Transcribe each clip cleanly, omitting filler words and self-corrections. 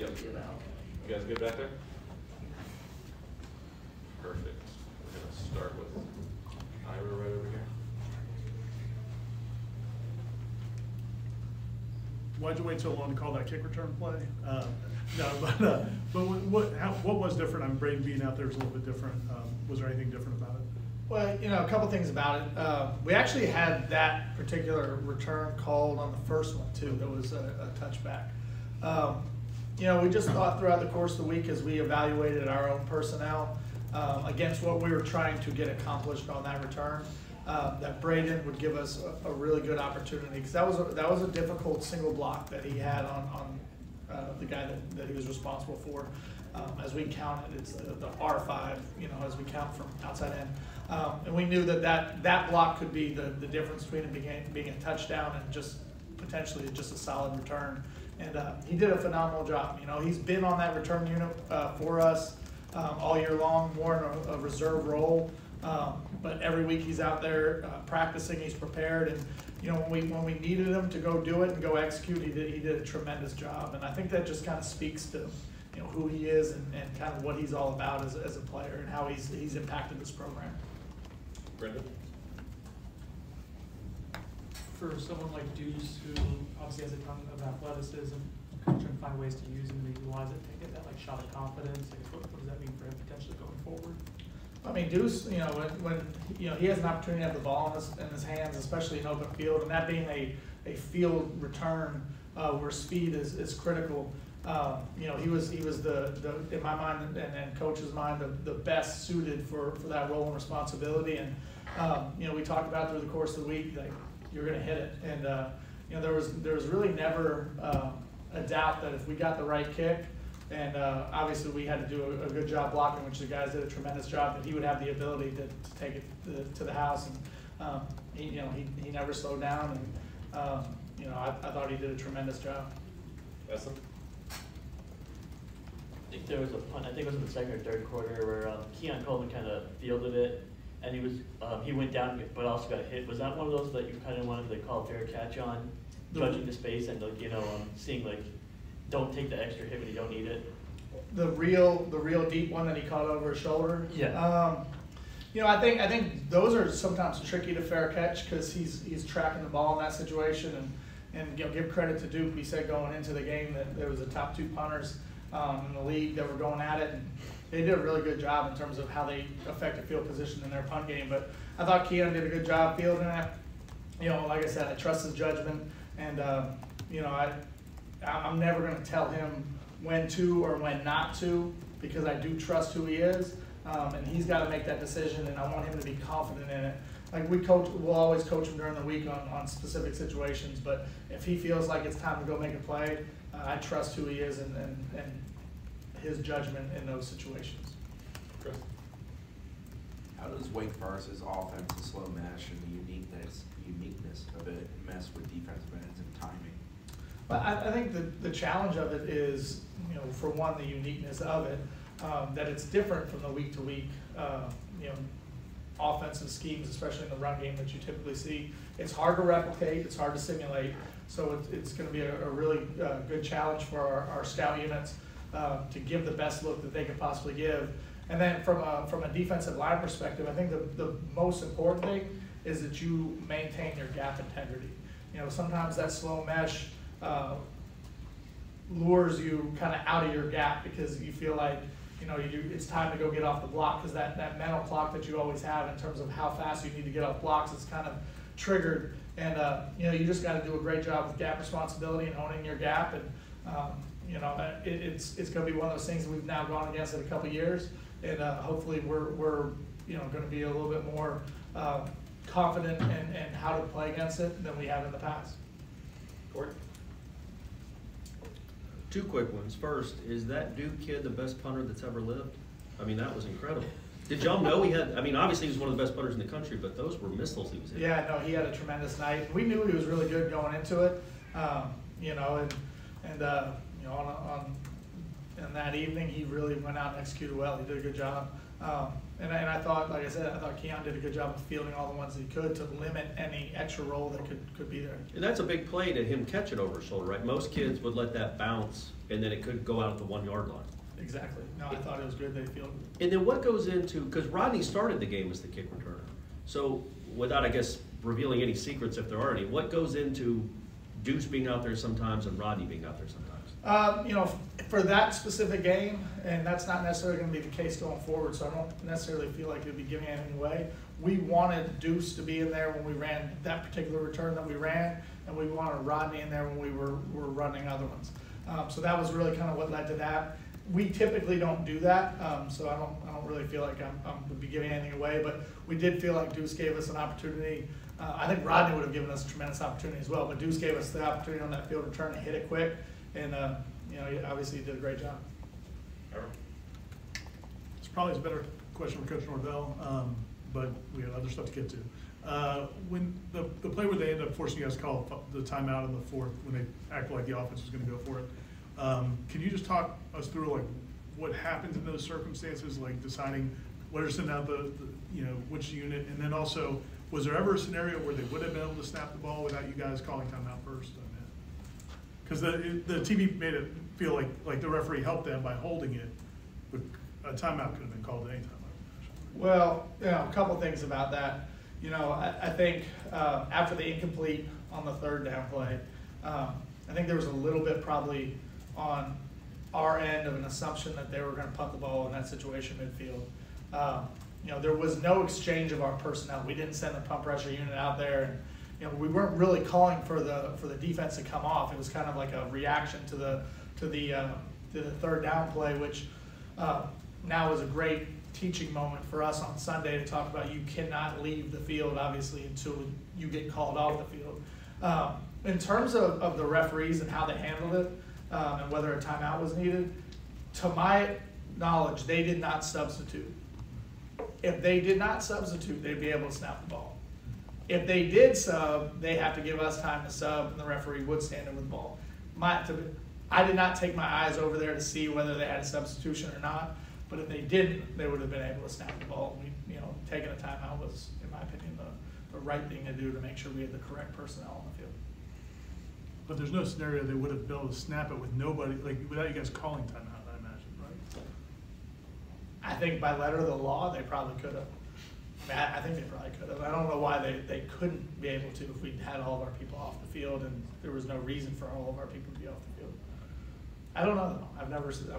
Yep. get out. You guys good back there? Perfect. We're going to start with Ira right over here. Why'd you wait so long to call that kick return play? But what was different? I'm Braden being out there is a little bit different. Was there anything different about it? Well, you know, a couple things about it. We actually had that particular return called on the first one too. That was a touchback. You know, we just thought throughout the course of the week as we evaluated our own personnel against what we were trying to get accomplished on that return, that Braden would give us a really good opportunity, because that was a difficult single block that he had on the guy that he was responsible for. As we counted, it's the R5, you know, as we count from outside in. And we knew that block could be the difference between it being a touchdown and just potentially just a solid return. And he did a phenomenal job. You know, he's been on that return unit for us all year long, more in a reserve role. But every week he's out there practicing, he's prepared. And, you know, when we needed him to go do it and go execute, he did a tremendous job. And I think that just kind of speaks to, you know, who he is and kind of what he's all about as a player and how he's impacted this program. Brendan? For someone like Deuce, who obviously has a ton of athleticism, coach and find ways to use him to utilize it to get that shot of confidence, I guess what does that mean for him potentially going forward? I mean, Deuce, you know, when you know he has an opportunity to have the ball in his hands, especially in open field, and that being a field return where speed is critical. You know, he was the in my mind and coach's mind the best suited for that role and responsibility. And you know, we talked about through the course of the week, like, you're going to hit it. And you know, there was really never a doubt that if we got the right kick, and obviously we had to do a good job blocking, which the guys did a tremendous job, that he would have the ability to take it to the house. And he never slowed down. And you know, I thought he did a tremendous job. Weston? I think there was a punt, I think it was in the second or third quarter, where Keon Coleman kind of fielded it, and he went down but also got hit. Was that one of those that you kind of wanted to call fair catch on, judging the space and, like, you know, seeing, like, don't take the extra hit when you don't need it? The real deep one that he caught over his shoulder? Yeah. You know, I think those are sometimes tricky to fair catch, because he's tracking the ball in that situation. And you know, give credit to Duke. We said going into the game that there was the top 2 punters in the league that were going at it, and they did a really good job in terms of how they affected field position in their punt game. But I thought Keon did a good job fielding it. You know, like I said, I trust his judgment, and you know, I'm never going to tell him when to or when not to, because I do trust who he is, and he's got to make that decision, and I want him to be confident in it. Like, we'll always coach him during the week on specific situations, but if he feels like it's time to go make a play, I trust who he is and his judgment in those situations. Chris? How does Wake Forest's offensive slow mesh and the uniqueness of it mess with defensive ends and timing? Well, I think the challenge of it is, you know, for one, the uniqueness of it, that it's different from the week to week, you know, offensive schemes, especially in the run game that you typically see. It's hard to replicate, it's hard to simulate, so it's going to be a really good challenge for our scout units to give the best look that they can possibly give. And then from a defensive line perspective, I think the most important thing is that you maintain your gap integrity. You know, sometimes that slow mesh lures you kind of out of your gap, because you feel like, you know, it's time to go get off the block, because that mental clock that you always have in terms of how fast you need to get off blocks is kind of triggered. And you know, you just got to do a great job with gap responsibility and owning your gap. And you know, it's going to be one of those things that we've now gone against it a couple of years, and hopefully we're you know, going to be a little bit more confident in how to play against it than we have in the past. Gordon? 2 quick ones. First, is that Duke kid the best punter that's ever lived? I mean, that was incredible. Did y'all know he had, I mean, obviously he was one of the best punters in the country, but those were missiles he was hitting. Yeah, no, he had a tremendous night. We knew he was really good going into it, you know, and you know, on that evening, he really went out and executed well. He did a good job. And I thought, like I said, I thought Keon did a good job of fielding all the ones he could to limit any extra roll that could be there. And that's a big play to him catch it over his shoulder, right? Most kids would let that bounce and then it could go out at the 1 yard line. Exactly. No, I thought it was good they fielded it. And then what goes into, because Rodney started the game as the kick returner. So without, I guess, revealing any secrets if there are any, what goes into Deuce being out there sometimes and Rodney being out there sometimes? You know, for that specific game, and that's not necessarily going to be the case going forward, so I don't necessarily feel like it would be giving anything away. We wanted Deuce to be in there when we ran that particular return that we ran, and we wanted Rodney in there when we were running other ones. So that was really kind of what led to that. We typically don't do that, so I don't really feel like I would be giving anything away, but we did feel like Deuce gave us an opportunity. I think Rodney would have given us a tremendous opportunity as well, but Deuce gave us the opportunity on that field return to hit it quick, and you know, obviously he did a great job. It's probably a better question for Coach Norvell, but we have other stuff to get to. When the play where they ended up forcing you guys to call the timeout in the fourth, when they acted like the offense was going to go for it, can you just talk us through like what happens in those circumstances, like deciding whether to send out the you know, which unit, and then also was there ever a scenario where they would have been able to snap the ball without you guys calling timeout first? Because the TV made it feel like the referee helped them by holding it, but a timeout could have been called at any time. Well, you know, a couple things about that. You know, I think after the incomplete on the third down play, I think there was a little bit probably on our end of an assumption that they were going to punt the ball in that situation midfield. You know, there was no exchange of our personnel. We didn't send the punt pressure unit out there, and you know, we weren't really calling for the defense to come off. It was kind of like a reaction to the third down play, which now is a great teaching moment for us on Sunday to talk about. You cannot leave the field, obviously, until you get called off the field. In terms of the referees and how they handled it, and whether a timeout was needed, to my knowledge, they did not substitute. If they did not substitute, they'd be able to snap the ball. If they did sub, they have to give us time to sub, and the referee would stand in with the ball. I did not take my eyes over there to see whether they had a substitution or not, but if they didn't, they would have been able to snap the ball. You know, taking a timeout was, in my opinion, the right thing to do to make sure we had the correct personnel on the field. But there's no scenario they would have been able to snap it with nobody, like without you guys calling timeout, I imagine, right? I think by letter of the law, they probably could have. I think they probably could have. I don't know why they couldn't be able to if we had all of our people off the field and there was no reason for all of our people to be off the field. I don't know though. I've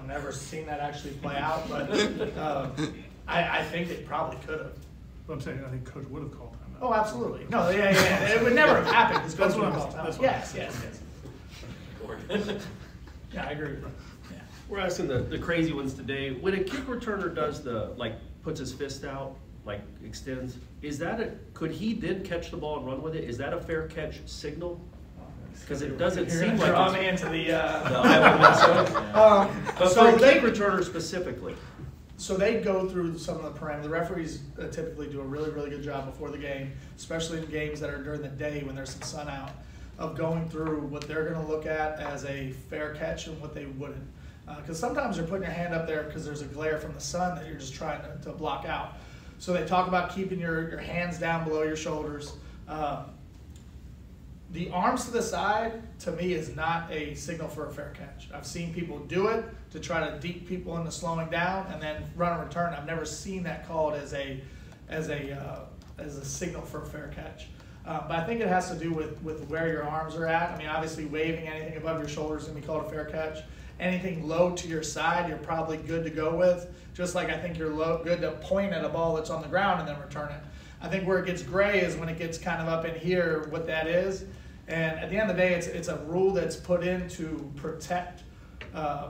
never seen that actually play out, but I think they probably could have. But I'm saying I think Coach would have called timeout. Oh, absolutely. No, yeah. It would never have happened because Coach would have called timeout. Yes. Yeah, I agree with you. Yeah. We're asking the crazy ones today. When a kick returner does puts his fist out, like extends, could he then catch the ball and run with it? Is that a fair catch signal? Because it doesn't seem like draw me into the but so for a kick returner specifically. So they go through some of the parameters. The referees typically do a really, really good job before the game, especially in games that are during the day when there's some sun out, of going through what they're going to look at as a fair catch and what they wouldn't. Because sometimes you're putting your hand up there because there's a glare from the sun that you're just trying to block out. So they talk about keeping your hands down below your shoulders. The arms to the side, to me, is not a signal for a fair catch. I've seen people do it to try to deep people into slowing down and then run a return. I've never seen that called as a signal for a fair catch. But I think it has to do with where your arms are at. I mean, obviously waving anything above your shoulders is going to be called a fair catch. Anything low to your side, you're probably good to go with. Just like I think you're good to point at a ball that's on the ground and then return it. I think where it gets gray is when it gets kind of up in here, what that is. And at the end of the day, it's a rule that's put in to protect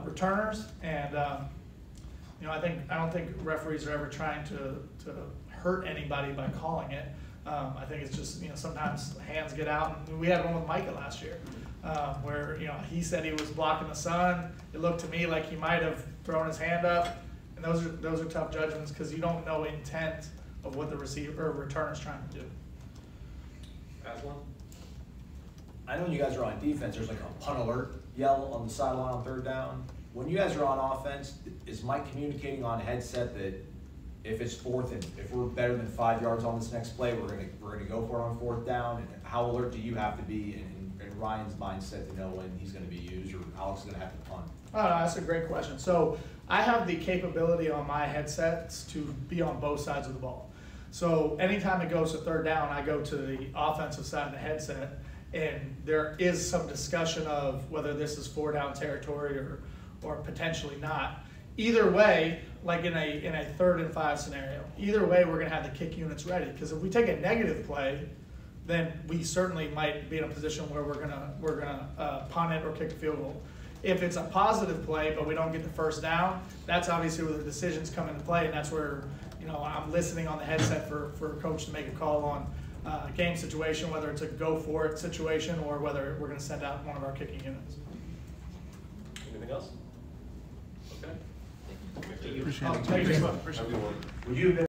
returners. And you know, I don't think referees are ever trying to hurt anybody by calling it. I think it's just, you know, sometimes hands get out. And we had one with Micah last year, where, you know, he said he was blocking the sun. It looked to me like he might have thrown his hand up. And those are tough judgments because you don't know intent of what the receiver or returner is trying to do. Aslan? I know when you guys are on defense, there's like a punt alert yell on the sideline on third down. When you guys are on offense, is Mike communicating on headset that if it's fourth and if we're better than 5 yards on this next play, we're gonna go for it on fourth down? And how alert do you have to be in Ryan's mindset to know when he's going to be used or Alex is going to have to punt? Oh, no, that's a great question. So I have the capability on my headsets to be on both sides of the ball. So anytime it goes to third down, I go to the offensive side of the headset, and there is some discussion of whether this is 4-down territory or potentially not. Either way, like in a 3rd and 5 scenario, either way we're gonna have the kick units ready. Because if we take a negative play, then we certainly might be in a position where we're gonna punt it or kick a field goal. If it's a positive play, but we don't get the first down, that's obviously where the decisions come into play, and that's where, you know, I'm listening on the headset for a coach to make a call on a game situation, whether it's a go for it situation or whether we're gonna send out one of our kicking units. Anything else? Okay. Thank you. Have a good one. Would you have been